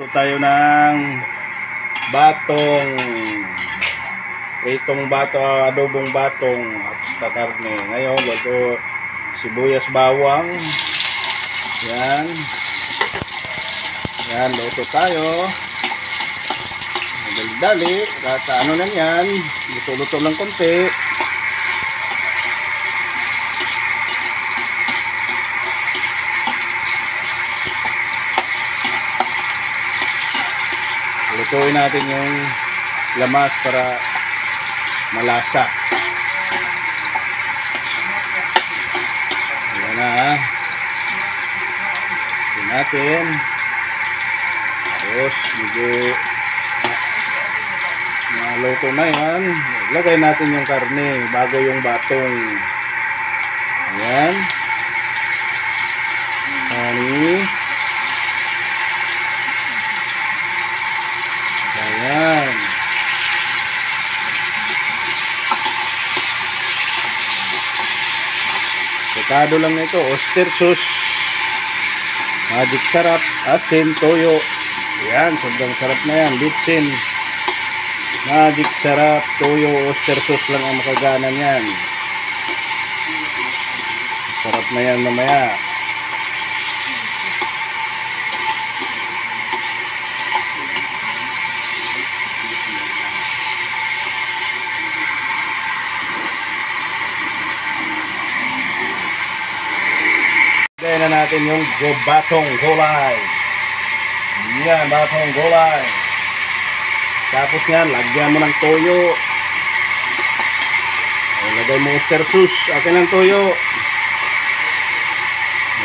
So tayo ng batong, itong adobong batong at saka karne. Ngayon luto sibuyas, bawang. Yan. Yan, luto tayo. Dali-dali. At ano na yan, luto-luto lang konti. Lutuin natin yung lamas para malasa. Ayan na ha. Lutuin natin. Tapos medyo maluto na yan. Lagay natin yung karne bago yung batong. Ayan. Karne. Ayan. Sekado lang ito. Oyster sauce. Magic sarap. Asin, toyo. Ayan. Sobrang sarap na yan. Bitsin. Magic sarap. Toyo. Oyster sauce lang ang makaganan yan. Sarap na yan mamaya. Lagay na natin yung batong gulay. Yan, batong gulay. Tapos yan, lagyan mo ng toyo. Lagay mo oyster sauce. Akin ang toyo.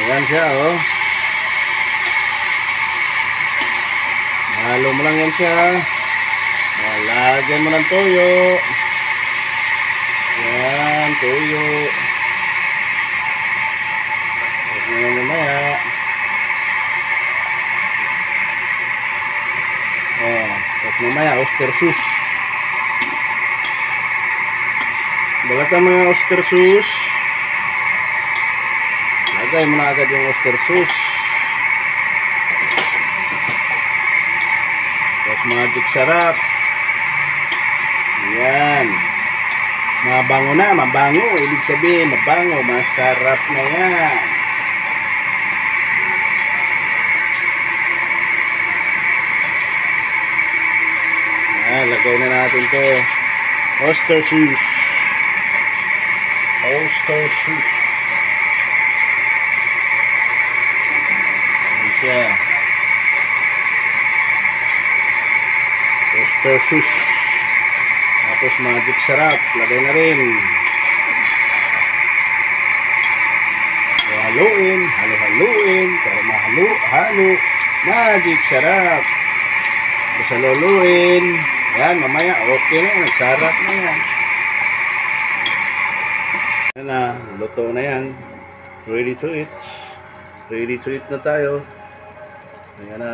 Ayan siya, oh. Halo mo lang yan siya. Lagyan mo ng toyo. Yan, toyo. Mamaya. Tapos mamaya oyster sauce. Balatan mo yung oyster sauce. Lagay mo na agad yung oyster sauce. Tapos magic sarap. Yan. Mabango na, mabango. Ibig sabihin, mabango, masarap na yan. Lagay na natin to oyster sauce. Oyster sauce. Ayan siya. Oyster sauce. Tapos magic sarap. Lagay na rin. Haluin. Halo-haluin. Para mahalo-halo. Magic sarap. Tapos haluluin. Yan, mamaya, okay na yan. Nagsarap na yan. Yan na, luto na yan. Ready to eat. Ready to eat na tayo. Ayan na.